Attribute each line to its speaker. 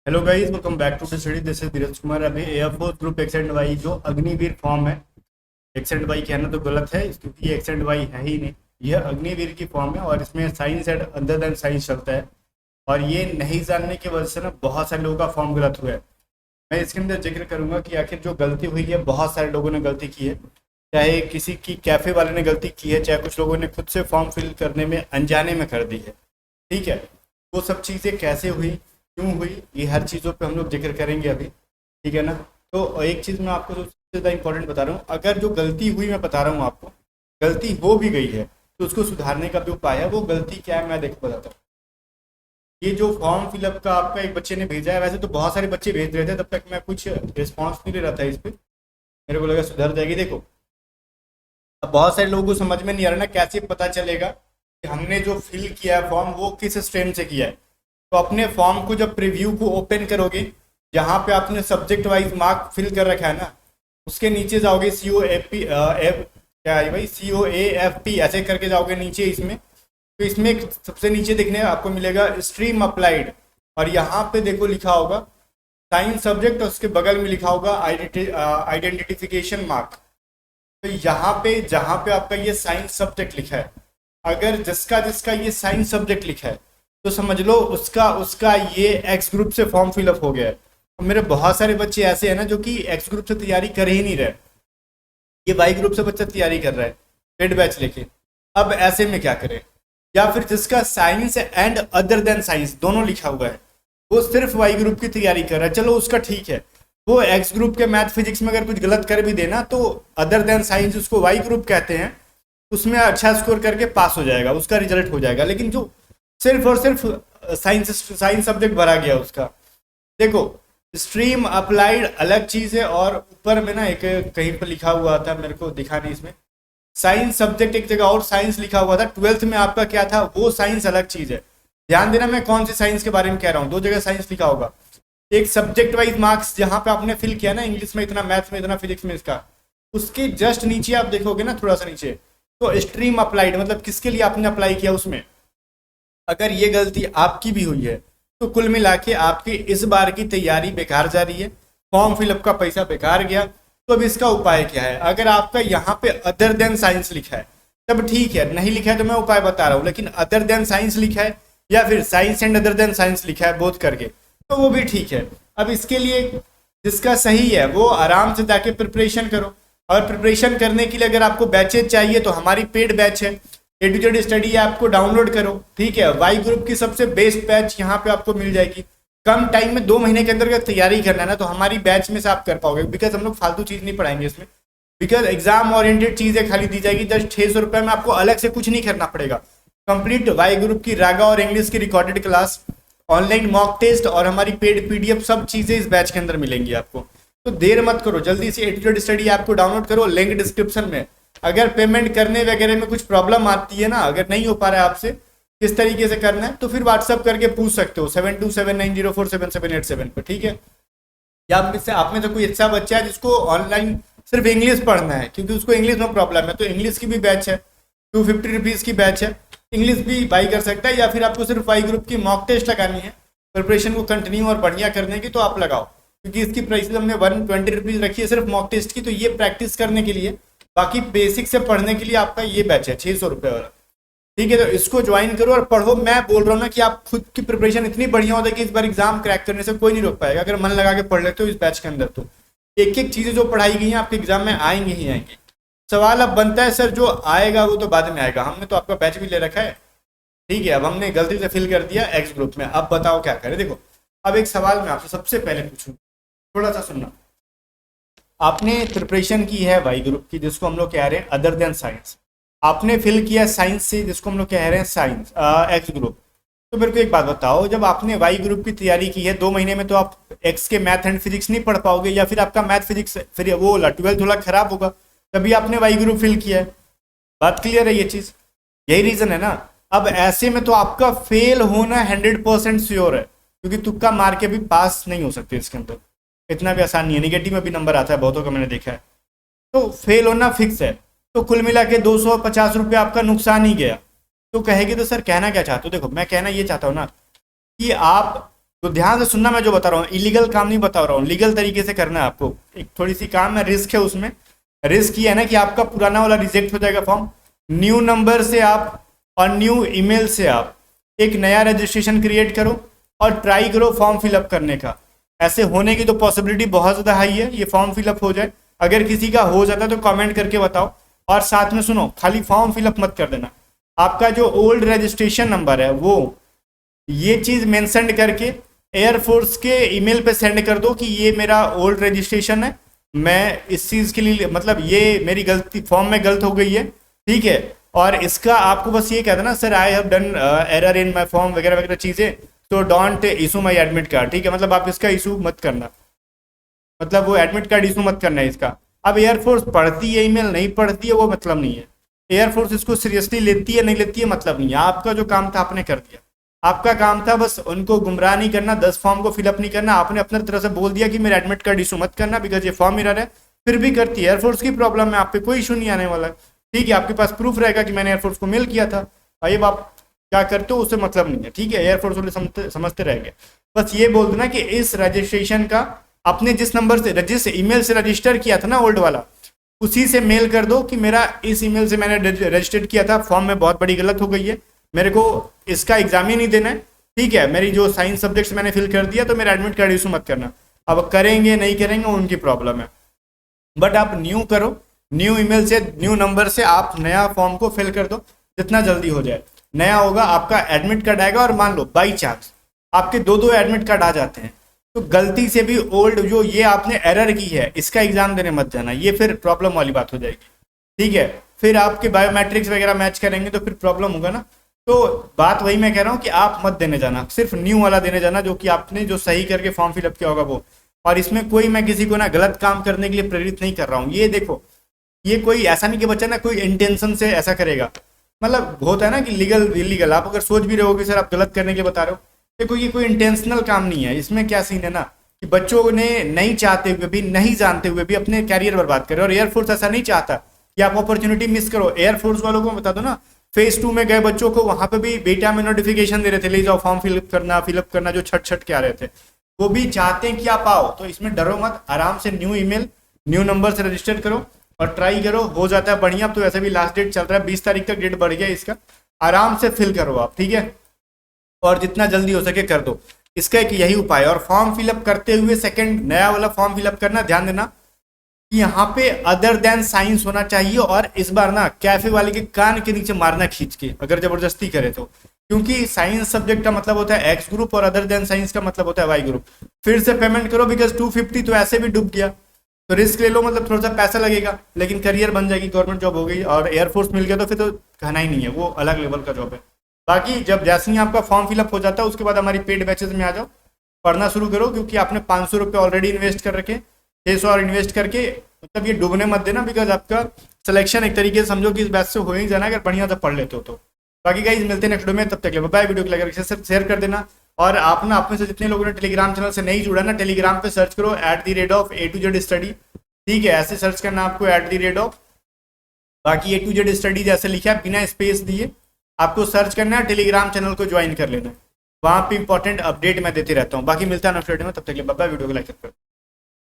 Speaker 1: Hello guys, welcome back to the study. This is Dheeraj Kumar. अभी air force group X and Y जो Agniveer form है, X and Y कहना तो गलत है क्योंकि ये एक्स एंड वाई है ही नहीं। यह अग्निवीर की फॉर्म है और इसमें science and other than science चलता है। और ये नहीं जानने की वजह से ना बहुत सारे लोगों का फॉर्म गलत हुआ है। मैं इसके अंदर जिक्र करूंगा कि आखिर जो गलती हुई है, बहुत सारे लोगों ने गलती की है। चाहे किसी की कैफे वाले ने गलती की है, चाहे कुछ लोगों ने खुद से फॉर्म फिल करने में अनजाने में कर दी है। ठीक है, वो सब चीज़ें कैसे हुई, क्यों हुई, ये हर चीज़ों पे हम लोग जिक्र करेंगे अभी। ठीक है ना। तो एक चीज़ मैं आपको जो सबसे ज़्यादा इंपॉर्टेंट बता रहा हूँ, अगर जो गलती हुई मैं बता रहा हूँ आपको, गलती हो भी गई है तो उसको सुधारने का भी उपाय है। वो गलती क्या है मैं देखो बताता हूँ। ये जो फॉर्म फिलअप का आपका एक बच्चे ने भेजा है, वैसे तो बहुत सारे बच्चे भेज रहे थे, तब तक मैं कुछ रिस्पॉन्स नहीं ले रहा था इस पर। मेरे को लगा सुधर जाएगी। देखो, अब बहुत सारे लोगों को समझ में नहीं आ रहा ना, कैसे पता चलेगा कि हमने जो फिल किया है फॉर्म वो किस स्ट्रीम से किया है। तो अपने फॉर्म को जब प्रीव्यू को ओपन करोगे, जहाँ पे आपने सब्जेक्ट वाइज मार्क फिल कर रखा है ना, उसके नीचे जाओगे सी ओ एफ पी एफ क्या है भाई, COAFP ऐसे करके जाओगे नीचे इसमें। तो इसमें सबसे नीचे देखने आपको मिलेगा स्ट्रीम अप्लाइड, और यहाँ पे देखो लिखा होगा साइंस सब्जेक्ट, और उसके बगल में लिखा होगा आइडेंटिफिकेशन मार्क। तो यहाँ पे जहाँ पे आपका ये साइंस सब्जेक्ट लिखा है, अगर जिसका जिसका ये साइंस सब्जेक्ट लिखा है तो समझ लो उसका उसका ये एक्स ग्रुप से फॉर्म फिलअप हो गया है। और मेरे बहुत सारे बच्चे ऐसे हैं ना जो कि एक्स ग्रुप से तैयारी कर ही नहीं रहे, ये वाई ग्रुप से बच्चा तैयारी कर रहा है पेड बैच लेके। अब ऐसे में क्या करें? या फिर जिसका science and other than science दोनों लिखा हुआ है, वो सिर्फ वाई ग्रुप की तैयारी कर रहा है, चलो उसका ठीक है। वो एक्स ग्रुप के मैथ फिजिक्स में अगर कुछ गलत कर भी देना तो अदर देन साइंस, उसको वाई ग्रुप कहते हैं, उसमें अच्छा स्कोर करके पास हो जाएगा, उसका रिजल्ट हो जाएगा। लेकिन जो सिर्फ और सिर्फ साइंस सब्जेक्ट भरा गया उसका, देखो स्ट्रीम अप्लाइड अलग चीज है। और ऊपर में ना एक कहीं पर लिखा हुआ था, मेरे को दिखा नहीं इसमें, साइंस सब्जेक्ट एक जगह और साइंस लिखा हुआ था। ट्वेल्थ में आपका क्या था, वो साइंस अलग चीज है। ध्यान देना मैं कौन सी साइंस के बारे में कह रहा हूँ। दो जगह साइंस लिखा होगा, एक सब्जेक्ट वाइज मार्क्स जहां पे आपने फिल किया ना, इंग्लिश में इतना, मैथ्स में इतना, फिजिक्स में इसका, उसके जस्ट नीचे आप देखोगे ना, थोड़ा सा नीचे, तो स्ट्रीम अप्लाइड मतलब किसके लिए आपने अप्लाई किया उसमें। अगर ये गलती आपकी भी हुई है तो कुल मिला के आपकी इस बार की तैयारी बेकार जा रही है, फॉर्म फिलअप का पैसा बेकार गया। तो अब इसका उपाय क्या है? अगर आपका यहाँ पे अदर देन साइंस लिखा है तब ठीक है, नहीं लिखा है तो मैं उपाय बता रहा हूँ। लेकिन अदर देन साइंस लिखा है या फिर science and other than science लिखा है बोथ करके, तो वो भी ठीक है। अब इसके लिए जिसका सही है वो आराम से जाके प्रिपरेशन करो। और प्रिपरेशन करने के लिए अगर आपको बैचेज चाहिए तो हमारी पेड बैच है, एडुकेटेड स्टडी ऐप को डाउनलोड करो। ठीक है, वाई ग्रुप की सबसे बेस्ट बैच यहाँ पे आपको मिल जाएगी। कम टाइम में 2 महीने के अंदर अगर तैयारी करना है ना, तो हमारी बैच में से आप कर पाओगे, बिकॉज हम लोग फालतू चीज नहीं पढ़ाएंगे इसमें। बिकॉज एग्जाम ओरिएंटेड चीजें खाली दी जाएगी। जस्ट 600 रुपये में आपको अलग से कुछ नहीं करना पड़ेगा। कंप्लीट वाई ग्रुप की रागा और इंग्लिश की recorded class, online mock test और हमारी पेड PDF, सब चीजें इस बैच के अंदर मिलेंगी आपको। तो देर मत करो, जल्दी से एडुकेटेड स्टडी ऐप को डाउनलोड करो, लिंक डिस्क्रिप्शन में। अगर पेमेंट करने वगैरह में कुछ प्रॉब्लम आती है ना, अगर नहीं हो पा रहा है आपसे किस तरीके से करना है, तो फिर व्हाट्सअप करके पूछ सकते हो 7279047787 पर। ठीक है, या आप में से कोई अच्छा बच्चा है जिसको ऑनलाइन सिर्फ इंग्लिश पढ़ना है, क्योंकि उसको इंग्लिश में प्रॉब्लम है, तो इंग्लिश की भी बैच है, 250 रुपीज़ की बैच है, इंग्लिश भी बाई कर सकता है। या फिर आपको सिर्फ वाई ग्रुप की मॉक टेस्ट लगानी है, प्रिपरेशन को कंटिन्यू और बढ़िया करने की, तो आप लगाओ, क्योंकि इसकी प्राइस हमने 120 रुपीज़ रखी है सिर्फ मॉक टेस्ट की। तो ये प्रैक्टिस करने के लिए, बाकी बेसिक से पढ़ने के लिए आपका ये बैच है 600 रुपये वाला। ठीक है, तो इसको ज्वाइन करो और पढ़ो। मैं बोल रहा हूँ ना कि आप खुद की प्रिपरेशन इतनी बढ़िया होता है कि इस बार एग्जाम क्रैक करने से कोई नहीं रोक पाएगा, अगर मन लगा के पढ़ लेते हो इस बैच के अंदर। तो एक एक चीज़ें जो पढ़ाई गई हैं आपके एग्जाम में आएंगी ही आएंगी। सवाल अब बनता है सर जो आएगा वो तो बाद में आएगा, हमने तो आपका बैच भी ले रखा है। ठीक है, अब हमने गलती से फिल कर दिया एक्स ग्रुप में, अब बताओ क्या करें। देखो, अब एक सवाल मैं आपसे सबसे पहले पूछूं, थोड़ा सा सुनना। आपने प्रिपरेशन की है वाई ग्रुप की, जिसको हम लोग कह रहे हैं अदर देन साइंस। आपने फिल किया साइंस से, जिसको हम लोग कह रहे हैं साइंस एक्स ग्रुप। तो मेरे को एक बात बताओ, जब आपने वाई ग्रुप की तैयारी की है 2 महीने में, तो आप एक्स के मैथ एंड फिजिक्स नहीं पढ़ पाओगे, या फिर आपका मैथ फिजिक्स फिर वो 12th थोड़ा खराब होगा, तभी आपने वाई ग्रुप फिल किया है। बात क्लियर है ये चीज़? यही रीज़न है ना। अब ऐसे में तो आपका फेल होना 100% श्योर है, क्योंकि तुक्का मार के भी पास नहीं हो सकते इसके अंदर, इतना भी आसान नहीं है। निगेटिव में भी नंबर आता है बहुतों का, मैंने देखा है। तो फेल होना फिक्स है। तो कुल मिला के 250 रुपये आपका नुकसान ही गया। तो कहेगी तो सर कहना क्या चाहते हो? देखो, मैं कहना ये चाहता हूँ ना कि आप तो ध्यान से सुनना, मैं जो बता रहा हूँ इलीगल काम नहीं बता रहा हूँ, लीगल तरीके से करना है आपको। एक थोड़ी सी काम है, रिस्क है उसमें। रिस्क ये है ना कि आपका पुराना वाला रिजेक्ट हो जाएगा फॉर्म। न्यू नंबर से आप और न्यू ईमेल से आप एक नया रजिस्ट्रेशन क्रिएट करो और ट्राई करो फॉर्म फिलअप करने का। ऐसे होने की तो पॉसिबिलिटी बहुत ज़्यादा हाई है, ये फॉर्म फिलअप हो जाए। अगर किसी का हो जाता है तो कमेंट करके बताओ। और साथ में सुनो, खाली फॉर्म फिलअप मत कर देना, आपका जो ओल्ड रजिस्ट्रेशन नंबर है वो ये चीज़ मेंशन करके एयरफोर्स के ईमेल पे सेंड कर दो कि ये मेरा ओल्ड रजिस्ट्रेशन है, मैं इस चीज़ के लिए मतलब ये मेरी गलती फॉर्म में गलत हो गई है, ठीक है। और इसका आपको बस ये कहना ना, sir I have done error in my form वगैरह वगैरह चीज़ें, तो don't issue my admit card, ठीक है। मतलब आप इसका इशू मत करना, मतलब वो एडमिट कार्ड इशू मत करना है इसका। अब एयरफोर्स पढ़ती है ईमेल, नहीं पढ़ती है वो मतलब नहीं है। एयरफोर्स इसको सीरियसली लेती है नहीं लेती है मतलब नहीं है। आपका जो काम था आपने कर दिया, आपका काम था बस उनको गुमराह नहीं करना, 10 फॉर्म को फिलअप नहीं करना। आपने अपने तरफ से बोल दिया कि मेरा एडमिट कार्ड इशू मत करना बिकॉज ये फॉर्म एरर है, फिर भी करती है। एयरफोर्स की प्रॉब्लम है, आप पे कोई इशू नहीं आने वाला है, ठीक है। आपके पास प्रूफ रहेगा कि मैंने एयरफोर्स को मेल किया था, भाई अब आप क्या करते हो उससे मतलब नहीं है, ठीक है। एयरफोर्स वाले समझते रहेंगे। बस ये बोल देना कि इस रजिस्ट्रेशन का आपने जिस नंबर से जिस ईमेल से रजिस्टर किया था ना ओल्ड वाला, उसी से मेल कर दो कि मेरा इस ईमेल से मैंने रजिस्टर्ड किया था, फॉर्म में बहुत बड़ी गलत हो गई है, मेरे को इसका एग्जाम ही नहीं देना है, ठीक है। मेरी जो साइंस सब्जेक्ट्स मैंने फिल कर दिया तो मेरा एडमिट कार्ड इशू मत करना। अब करेंगे नहीं करेंगे उनकी प्रॉब्लम है, बट आप न्यू करो, न्यू ईमेल से न्यू नंबर से आप नया फॉर्म को फिल कर दो, जितना जल्दी हो जाए। नया होगा, आपका एडमिट कार्ड आएगा, और मान लो बाई चांस आपके दो एडमिट कार्ड आ जाते हैं, तो गलती से भी ओल्ड जो ये आपने एरर की है इसका एग्जाम देने मत जाना, ये फिर प्रॉब्लम वाली बात हो जाएगी, ठीक है। फिर आपके बायोमेट्रिक्स वगैरह मैच करेंगे तो फिर प्रॉब्लम होगा ना। तो बात वही मैं कह रहा हूँ कि आप मत देने जाना, सिर्फ न्यू वाला देने जाना जो कि आपने जो सही करके फॉर्म फिलअप किया होगा वो। और इसमें कोई मैं किसी को ना गलत काम करने के लिए प्रेरित नहीं कर रहा हूँ। ये देखो, ये कोई ऐसा नहीं कि बच्चा ना कोई इंटेंशन से ऐसा करेगा, मतलब होता है ना कि लीगल इलीगल, आप अगर सोच भी रहे हो कि सर आप गलत करने के बता रहे हो, देखो ये कोई इंटेंशनल काम नहीं है। इसमें क्या सीन है ना कि बच्चों ने नहीं चाहते हुए भी, नहीं जानते हुए भी अपने कैरियर बर्बाद करे, और एयरफोर्स ऐसा नहीं चाहता कि आप अपॉर्चुनिटी मिस करो। एयरफोर्स वालों को बता दो ना, फेज 2 में गए बच्चों को वहां पे भी बेटा में नोटिफिकेशन दे रहे थे, ले जाओ फॉर्म फिलअप करना जो छट के आ रहे थे, वो भी चाहते हैं कि आप आओ। तो इसमें डरो मत, आराम से न्यू ईमेल न्यू नंबर से रजिस्टर करो और ट्राई करो, हो जाता है बढ़िया। तो वैसे भी लास्ट डेट चल रहा है, 20 तारीख तक डेट बढ़ गया इसका, आराम से फिल करो आप, ठीक है। और जितना जल्दी हो सके कर दो, इसका एक यही उपाय है। और फॉर्म फिलअप करते हुए सेकंड नया वाला फॉर्म फिलअप करना, ध्यान देना कि यहाँ पे अदर देन साइंस होना चाहिए। और इस बार ना कैफे वाले के कान के नीचे मारना खींच के, अगर जबरदस्ती करे तो, क्योंकि साइंस सब्जेक्ट का मतलब होता है एक्स ग्रुप और अदर देन साइंस का मतलब होता है वाई ग्रुप। फिर से पेमेंट करो बिकॉज 250 तो ऐसे भी डूब गया, तो रिस्क ले लो, मतलब थोड़ा सा पैसा लगेगा लेकिन करियर बन जाएगी, गवर्नमेंट जॉब हो गई। और एयरफोर्स मिल गया तो फिर तो कहना ही नहीं है, वो अलग लेवल का जॉब है। बाकी जब जैसे ही आपका फॉर्म फिलअप हो जाता है उसके बाद हमारी पेड बैचेज में आ जाओ, पढ़ना शुरू करो, क्योंकि आपने 500 रुपये ऑलरेडी इन्वेस्ट कर रखे, 600 और इन्वेस्ट करके, मतलब ये डूबने मत देना, बिकॉज आपका सिलेक्शन एक तरीके से समझो कि इस बैच से हो ही जाना अगर बढ़िया से पढ़ लेते हो तो। बाकी गाइस मिलते हैं नेक्स्ट वीडियो में, तब तक के लिए बाय। वीडियो को लाइक करके शेयर कर देना। और आप ना आप में से जितने लोगों ने टेलीग्राम चैनल से नहीं जुड़ा ना, टेलीग्राम पे सर्च करो @A to Z स्टडी, ठीक है, ऐसे सर्च करना आपको @, बाकी A to Z स्टडी जैसे लिखा है बिना स्पेस दिए आपको सर्च करना है, टेलीग्राम चैनल को ज्वाइन कर लेना, वहाँ पे इंपॉर्टेंट अपडेट मैं देते रहता हूँ। बाकी मिलता है नेक्स्ट वीडियो में, तब तक के लिए बाय। वीडियो को लाइक कर